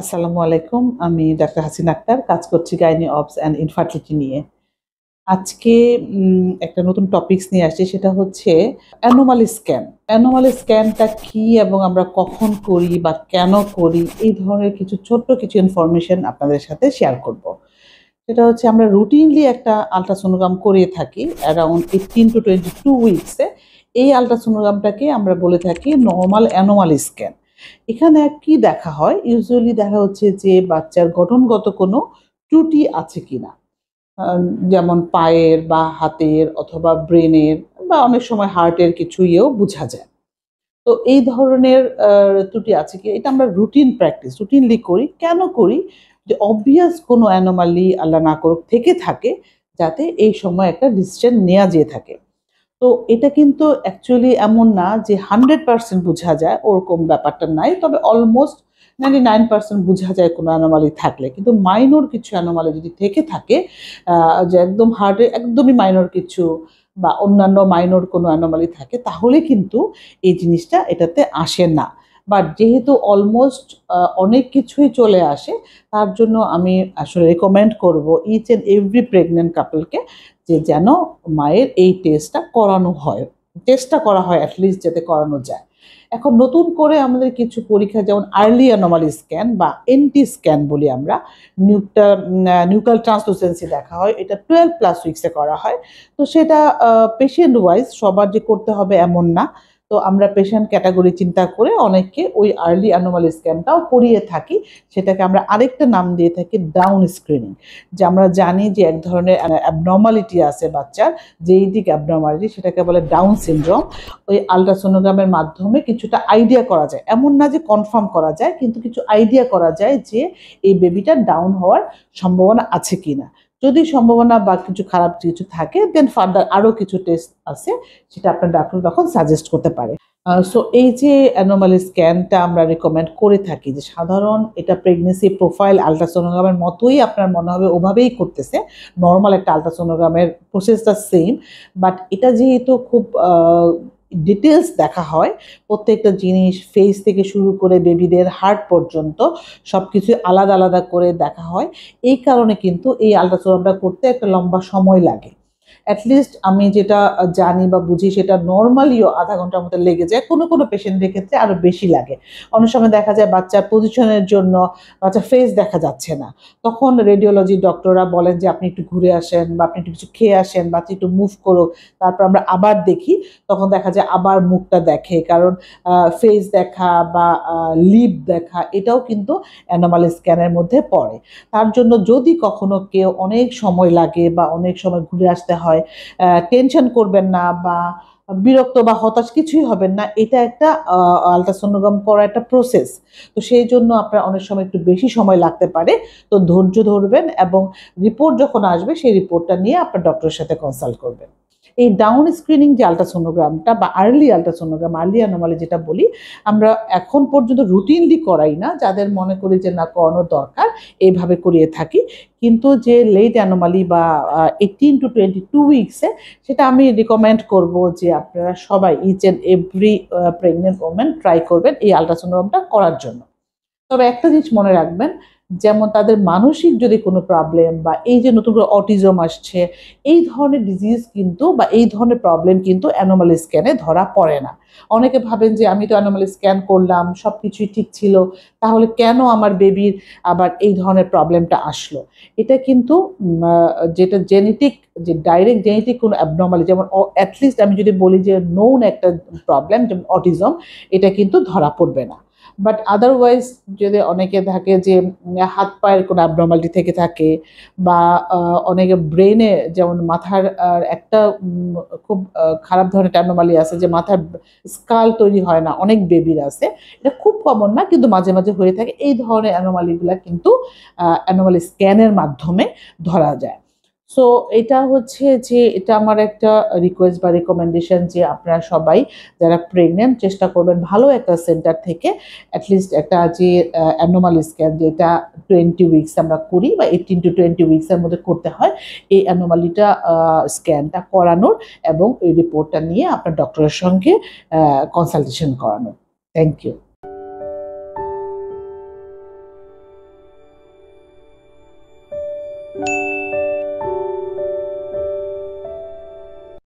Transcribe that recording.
আসসালামু আলাইকুম। আমি ডাক্তার হাসিনা আক্তার, কাজ করছি গাইনি অবস অ্যান্ড ইনফার্টিলিটি নিয়ে। আজকে একটা নতুন টপিকস নিয়ে আসছি, সেটা হচ্ছে অ্যানোমালি স্ক্যান। অ্যানোমালি স্ক্যানটা কি এবং আমরা কখন করি বা কেন করি, এই ধরনের ছোট্ট কিছু ইনফরমেশন আপনাদের সাথে শেয়ার করব। সেটা হচ্ছে আমরা রুটিনলি একটা আল্ট্রাসোনোগ্রাম করিয়ে থাকি অ্যারাউন্ড 18 to 22 উইকসে। এই আল্ট্রাসোনোগ্রামটাকে আমরা বলে থাকি নরমাল অ্যানোমালি স্ক্যান। এখানে কি দেখা হয়? ইউজুয়ালি দেখা হচ্ছে যে বাচ্চার গঠনগত কোনো ত্রুটি আছে কিনা। আ যেমন পায়ের বা হাতের অথবা ব্রেনের বা অনেক সময় হার্টের কিছু ইয়েও বুঝা যায়। তো এই ধরনের ত্রুটি আছে কি, এটা আমরা রুটিনলি করি। কেন করি? যে অবভিয়াস কোনো অ্যানোমালি আল্লাহ না করুক থেকে থাকে, যাতে এই সময় একটা ডিসিশন নেয়া যেয়ে থাকে। তো এটা কিন্তু অ্যাকচুয়ালি এমন না যে 100% বুঝা যায়, ওরকম ব্যাপারটা নাই। তবে অলমোস্ট 99% বুঝা যায় কোনো অ্যানোমালি থাকলে। কিন্তু মাইনর কিছু অ্যানোমালি যদি থেকে থাকে, যে একদম হার্টে একদমই মাইনর কিছু বা অন্যান্য মাইনর কোনো অ্যানোমালি থাকে, তাহলে কিন্তু এই জিনিসটা এটাতে আসে না। বাট যেহেতু অলমোস্ট অনেক কিছুই চলে আসে, তার জন্য আমি আসলে রিকমেন্ড করব ইচ অ্যান্ড এভরি প্রেগন্যান্ট কাপলকে যে যেন মায়ের এই টেস্টটা করা হয় অ্যাটলিস্ট, যাতে করানো যায়। এখন নতুন করে আমাদের কিছু পরীক্ষা, যেমন আর্লি অ্যানোমালি স্ক্যান বা এনটি স্ক্যান বলি আমরা, নিউক্লিয়ার ট্রান্সলুসেন্সি দেখা হয়। এটা 12+ উইকসে করা হয়। তো সেটা পেশেন্ট ওয়াইজ সবার যে করতে হবে এমন না। তো আমরা পেশেন্ট ক্যাটাগরি চিন্তা করে অনেককে ওই আর্লি অ্যানোমালি স্ক্যানটাও করিয়ে থাকি। সেটাকে আমরা আরেকটা নাম দিয়ে থাকি ডাউন স্ক্রিনিং। যে আমরা জানি যে এক ধরনের অ্যাবনর্মালিটি আছে বাচ্চার, জেনেটিক অ্যাবনর্মালিটি, সেটাকে বলে ডাউন সিনড্রোম। ওই আল্ট্রাসোনোগ্রামের মাধ্যমে কিছুটা আইডিয়া করা যায়, এমন না যে কনফার্ম করা যায়, কিন্তু কিছু আইডিয়া করা যায় যে এই বেবিটা ডাউন হওয়ার সম্ভাবনা আছে কিনা। যদি সম্ভাবনা বা কিছু খারাপ কিছু থাকে, দেন ফার্দার আরও কিছু টেস্ট আছে, সেটা আপনার ডাক্তার তখন সাজেস্ট করতে পারে। সো এই যে অ্যানোমালি স্ক্যানটা আমরা রিকমেন্ড করে থাকি, যে সাধারণ এটা প্রেগনেন্সি প্রোফাইল আল্ট্রাসোনোগ্রামের মতোই আপনার মনে হবে, ওভাবেই করতেছে। নর্মাল একটা আল্ট্রাসোনোগ্রামের প্রসেসটা সেম, বাট এটা যেহেতু খুব ডিটেলস দেখা হয়, প্রত্যেকটা জিনিস ফেস থেকে শুরু করে বেবিদের হার্ট পর্যন্ত সব কিছু আলাদা আলাদা করে দেখা হয়। এই কারণে কিন্তু এই আল্ট্রাসোনোগ্রামটা করতে একটা লম্বা সময় লাগে। অ্যাটলিস্ট আমি যেটা জানি বা বুঝি, সেটা নরমালিও আধা ঘন্টার মতো লেগে যায়। কোনো পেশেন্টের ক্ষেত্রে আরও বেশি লাগে। অনেক সময় দেখা যায় বাচ্চার পজিশনের জন্য বাচ্চার ফেস দেখা যাচ্ছে না। তখন রেডিওলজি ডক্টররা বলেন যে আপনি একটু ঘুরে আসেন বা আপনি একটু কিছু খেয়ে আসেন, বাচ্চা একটু মুভ করুক। তারপর আমরা আবার দেখি, তখন দেখা যায় আবার মুখটা দেখে। কারণ ফেস দেখা বা লিপ দেখা, এটাও কিন্তু অ্যানোমালি স্ক্যানের মধ্যে পড়ে। তার জন্য যদি কখনো কেউ অনেক সময় লাগে বা অনেক সময় ঘুরে আসতে হয়, টেনশন করবেন না বা বিরক্ত বা হতাশ কিছুই হবেন না। এটা একটা আল্ট্রাসোনোগ্রাম করা একটা প্রসেস। তো সেই জন্য আপনার অনেক সময় একটু বেশি সময় লাগতে পারে। তো ধৈর্য ধরবেন এবং রিপোর্ট যখন আসবে, সেই রিপোর্টটা নিয়ে আপনার ডক্টরের সাথে কনসাল্ট করবেন। এই ডাউন স্ক্রিনিং যে আল্ট্রাসোনোগ্রামটা বা আর্লি আল্ট্রাসোনোগ্রাম, আর্লি অ্যানোমালি যেটা বলি, আমরা এখন পর্যন্ত রুটিনলি করাই না। যাদের মনে করি যে না, করানোর দরকার, এইভাবে করিয়ে থাকি। কিন্তু যে লেট অ্যানোমালি বা 18 to 22 উইকসে, সেটা আমি রিকমেন্ড করব যে আপনারা সবাই each and every pregnant women try করবেন এই আল্ট্রাসোনোগ্রামটা করার জন্য। তবে একটা জিনিস মনে রাখবেন, যেমন তাদের মানসিক যদি কোনো প্রবলেম বা এই যে নতুন করে অটিজম আসছে, এই ধরনের ডিজিজ কিন্তু বা এই ধরনের প্রবলেম কিন্তু অ্যানোমালি স্ক্যানে ধরা পড়ে না। অনেকে ভাবেন যে আমি তো অ্যানোমালি স্ক্যান করলাম, সব কিছুই ঠিক ছিল, তাহলে কেন আমার বেবির আবার এই ধরনের প্রবলেমটা আসলো? এটা কিন্তু যেটা জেনেটিক, যে ডাইরেক্ট জেনেটিক কোনো অ্যাবনর্মালি, যেমন অ্যাটলিস্ট আমি যদি বলি যে নোন একটা প্রবলেম যেমন অটিজম, এটা কিন্তু ধরা পড়বে না। বাট আদারওয়াইজ যদি অনেকে থাকে যে হাত পায়ের কোনো অ্যাবনর্মালিটি থেকে থাকে বা অনেকে ব্রেনে, যেমন মাথার একটা খুব খারাপ ধরনের অ্যাবনর্মালি আছে, যে মাথার স্কাল তৈরি হয় না, অনেক বেবির আছে। এটা খুব কমন না, কিন্তু মাঝে মাঝে হয়ে থাকে। এই ধরনের অ্যানোমালিগুলো কিন্তু অ্যানোমালি স্ক্যানের মাধ্যমে ধরা যায়। সো এটা হচ্ছে যে এটা আমার একটা রিকোয়েস্ট বা রিকমেন্ডেশন, যে আপনারা সবাই যারা প্রেগনেন্ট চেষ্টা করবেন ভালো একটা সেন্টার থেকে অ্যাটলিস্ট একটা যে অ্যানোমালি স্ক্যান, যেটা 20 উইকস আমরা করি বা 18 to 20 উইকসের মধ্যে করতে হয়, এই অ্যানোমালিটা স্ক্যানটা করানোর এবং এই রিপোর্টটা নিয়ে আপনার ডক্টরের সঙ্গে কনসালটেশন করানোর। Thank you.